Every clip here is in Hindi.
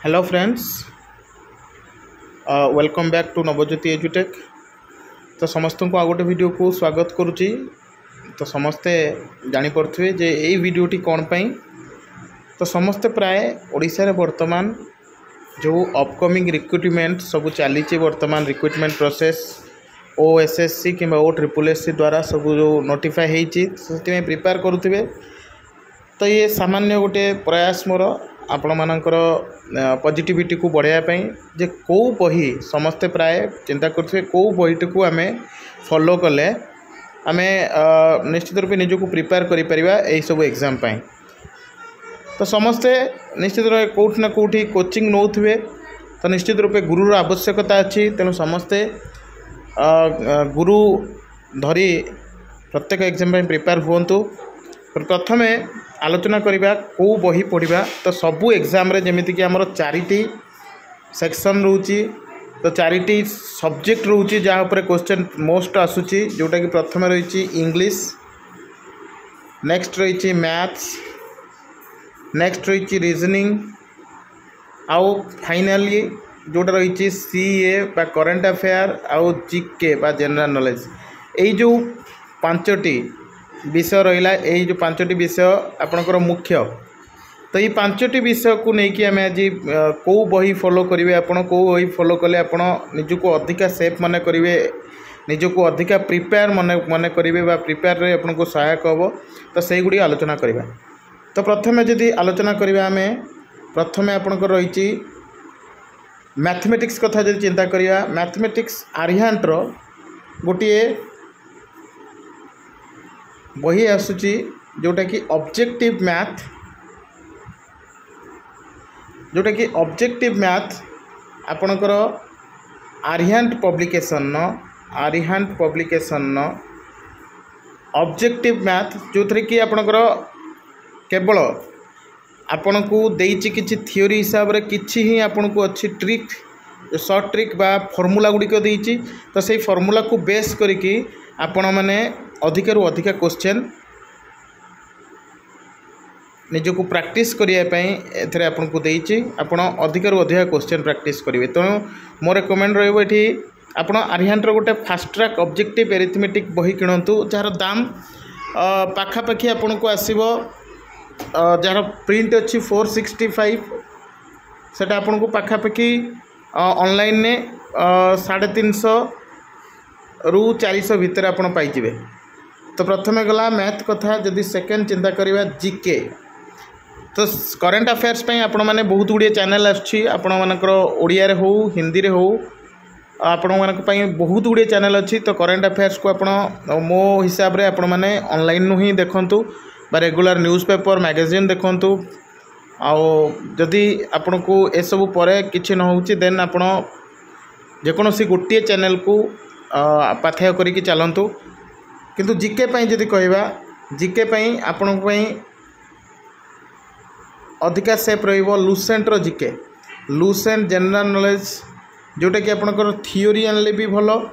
Hello friends, welcome back to Navjyoti एजुटेक। तो समस्त को आ गोटे वीडियो को स्वागत करुच्ची। तो समस्ते जानीपे जे यही वीडियोटी कौन पाई। तो समस्ते प्राय ओडिशा रे वर्तमान जो अपकमिंग रिक्रुटमेंट सब चली वर्तमान रिक्रुटमेंट प्रोसेस ओएसएससी कि OSSC द्वारा सब जो नोटिफाई होती प्रिपेयर करुवे। तो ये सामान्य गोटे प्रयास मोर आपण मानकर पॉजिटिविटी को बढ़ावाई जे कौ बही समस्ते प्राय चिंता करुवे कौ बहीटी को आम फॉलो कले आम निश्चित रूपे निजक प्रिपेयर कर यही सब एग्जाम पाई। तो समस्ते निश्चित रूपे कौटी ना कौटी कोचिंग नौथे। तो निश्चित रूपे गुरुर आवश्यकता अच्छी, तेणु समस्ते गुरु धरी प्रत्येक एग्जाम प्रिपेयर हूँ। प्रथम आलोचना करवा कौ बही पढ़ा। तो सबू एग्जाम रे जमीती कि आमर 4टी सेक्शन रोची। तो 4टी सब्जेक्ट रोची जहाँ पर क्वेश्चन मोस्ट आसूची, जोटा कि प्रथम रही इंग्लिश, नेक्स्ट रही मैथ्स, नेक्स्ट रही रीजनिंग, आउ फाइनाली जोटा रही सीए बा करंट अफेयर आउ जीके बा जनरल नॉलेज। यही जो 5टी विषय रहा, यही जो 5टी विषय आपणकर मुख्य। तो ये 5टी विषय को लेकिन आम आज कौ बही फॉलो करेंगे, आपड़ कौ बही फॉलो कले आप निजक अधिका सेफ मन करेंगे, निजक अधिका प्रिपेयर मन करेंगे बा प्रिपेयर रे आपको सहायक हम। तो से गुड़ी आलोचना करवा। तो प्रथम जदि आलोचना करवा आम प्रथम आपणकर रही मैथमेटिक्स कथा जब चिंता करवा। मैथमेटिक्स आर्यहांटर गोटे बही आसूची जोटा कि ऑब्जेक्टिव मैथ, जोटा कि ऑब्जेक्टिव मैथ आपणकर आर्यहांट पब्लिकेशन ऑब्जेक्टिव मैथ जो थे कि आपणकर केवल आपण को देइछि किछि थियोरी हिसाब रे किछि ही आपण को अच्छी ट्रिक शॉर्ट ट्रिक बा फॉर्मूला गुडी को देइछि। तो सेही फॉर्मूला को बेस करिकि आपण माने अधिकरु अधिक क्वेश्चन निजको प्रैक्टिस करने आपको देइछि। आपण अधिकरु अधिक क्वेश्चन प्रैक्टिस करेंगे। तो मो रेकमेंड रहिबो एठी आपण आर्यहांटर गोटे फास्ट ट्रैक ऑब्जेक्टिव एरिथमेटिक बही किणतु, जार दाम पाखापाखि आपण को आसीबो, जार प्रिंट अच्छी 465 सेटा आपण को पाखापाखि ऑनलाइन ने 350 रु 400 भितर आपण पाइजिबे। तो प्रथमे गला मैथ कथा। जदि सेकेंड चिंता करवा जीके, तो करंट अफेयर्स पे आपण माने बहुत गुड़िए चैनल आछि, आपण मानकर ओडिया रे हो हिंदी रे हो आपण मानक पई बहुत गुड़िए चैनल अच्छी। तो करंट अफेयर्स को आपण मो हिसाब रे आपण माने ऑनलाइन नु ही देखंतु बा रेगुलर न्यूज़पेपर मैगजीन देखंतु। आउ जदि आपण को ए सब परे किछि न होउची देन आपण जेकोनोसी गोटे चैनल को पाथेय करिकि चलंतु। किंतु जीके पई जदि कहबा, जीके पई आपण पई अधिका सेफ रहिबो लुसेंट रो जीके, लुसेंट जनरल नॉलेज, जोटा कि आपनकर थियोरी आनले भी भलो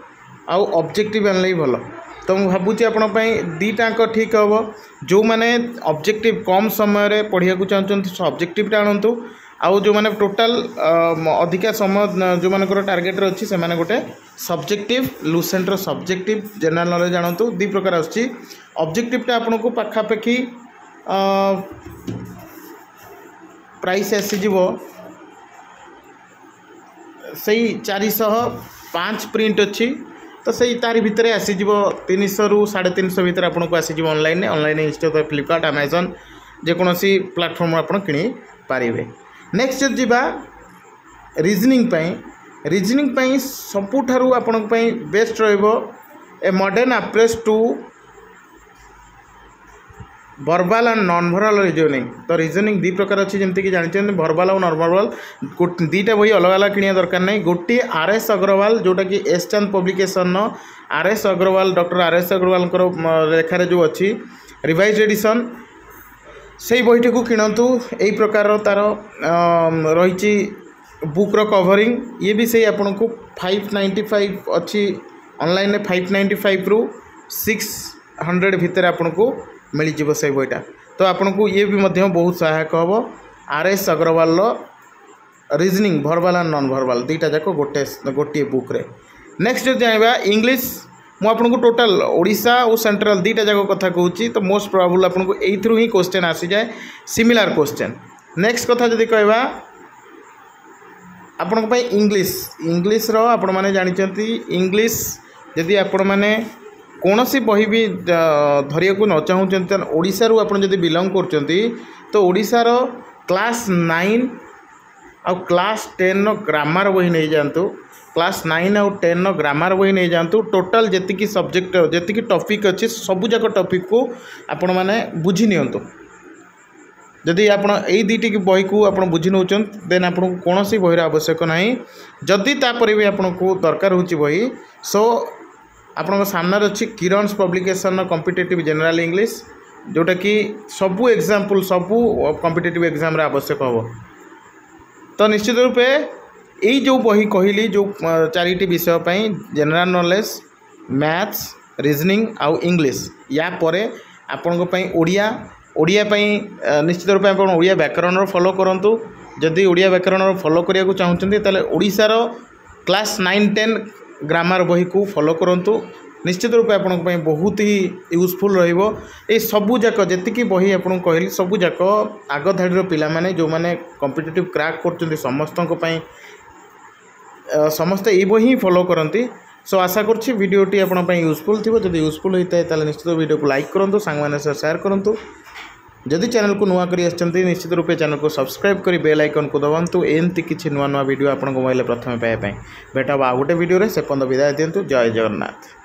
आउ ऑब्जेक्टिव आनले भी भलो। तो मु भाबुची आपण पई दीटाक ठीक हबो। जो माने ऑब्जेक्टिव कम समय रे पढ़िया को चाहछन ऑब्जेक्टिव टा आनंतु, आउ जो माने टोटल अधिका समय जो मानकर टार्गेट रे अछि से माने गोटे सब्जेक्टिव लुसेंट रो सब्जेक्टिव जनरल नॉलेज जानतु। दी प्रकार आछि। ऑब्जेक्टिव टा आपन को पाखापाखि प्राइस आसीजिवो सही 405 प्रिंट अच्छी। तो सही तारी भितर आसीजिवो 300 रु 350 भितर आपन को आसीजिवो ऑनलाइन इंस्टा फ्लिपकार्ट अमेजन जेकोसी प्लेटफॉर्म आपन किनी पारिबे। नेक्स्ट जीवा रीजनिंग पई सबुठारु आपन पई बेस्ट रहइबो a modern approach to verbal and non verbal reasoning. तो रीजनिंग दी प्रकार अच्छी, जमती कि जानते वर्बल और नॉन वर्बल दीटा बही अलग अलग किनिया दरकार नहीं। गोटे RS अग्रवाल जोटा कि S Chand publication RS Agarwal doctor RS Agarwal लेखार जो अच्छी रिवाइज एडिशन से बहीटी को किणतु। यही प्रकार तार रही बुक रो कवरिंग, ये भी सही आपन को 595 अच्छी ऑनलाइन में 595 रु 600 भितर आपन को मिल जीव से बहीटा। तो आपन को ये भी मध्य बहुत सहायक हम। RS Agarwal reasoning verbal and non verbal दुईटा जाक गोटे बुक रे। नेक्स्ट जो जाना इंग्लिश मु आपको टोटाल ओडिशा और सेंट्रल दुईटा जाक कथा कहूँ तो मोस्ट प्रोबेबल आपको यू ही क्वेश्चन आसी जाए सिमिलर क्वेश्चन। नेक्स्ट कथा जदि कहवा आपण इंग्लिश इंग्लिश रो आपण माने जानिचंती इंग्लिश जदि आपण माने कौन सी बही भी धरिया को न चाहूँ ओडिशा रू आपण जदि बिलोंग करचंती तो ओडिशा रो क्लास 9 और क्लास 10 रो ग्रामर बही नहीं जानतु क्लास 9 और 10 रो ग्रामर बही नहीं जानतु टोटाल जेतिकी सब्जेक्ट जेतिकी टॉपिक अच्छी सबू जाक टॉपिक को आपण माने बुझी नियंतु। जदि आप दुईटी बही को आप बुझी नौ देन आपको कौन सी बहीर आवश्यक ना जदि तापर भी आपको दरकार हो बही सो आपण सामने अच्छी किरणस पब्लिकेशन कॉम्पिटिटिव जनरल इंग्लिश जोटा कि सबू एग्जाम्पल सबू कॉम्पिटिटिव एग्जाम आवश्यक हो। तो निश्चित रूपे यही जो बही कहली जो चारिटी विषय जनरल नॉलेज मैथ्स रीजनिंग आउ इंग्लिश या परे आपण ओडिया ओडिया निश्चित रूप आप ओडिया व्याकरण फॉलो करूँ जदि ओडिया व्याकरण फॉलो करने को चाहते हैं ओडिशार क्लास 9-10 ग्रामर बही को फॉलो करूँ निश्चित रूप आप बहुत ही यूजफुल रही सबू जाक जी बही आपको कहली सबू जाक आग धाड़ी पिला माने जो माने कॉम्पिटिटिव क्रैक कर समस्ते ये बही फॉलो करती। सो आशा करुँच वीडियोटी आपंपाई यूजफुल थी जब यूजफुल होता है निश्चित वीडियो को लाइक करूँ सांग मैंने शेयर करूँ जदि चैनल को नुआ करी आछंती निश्चित रूपे चैनल को सब्सक्राइब करी बेल आइकन को दबातु एमती किसी नुआ नुआ वीडियो आपको मोबाइल प्रथम पाइबा भेटा आ गोटे वीडियो से पर्यंत विदाय दिंतु। जय जगन्नाथ।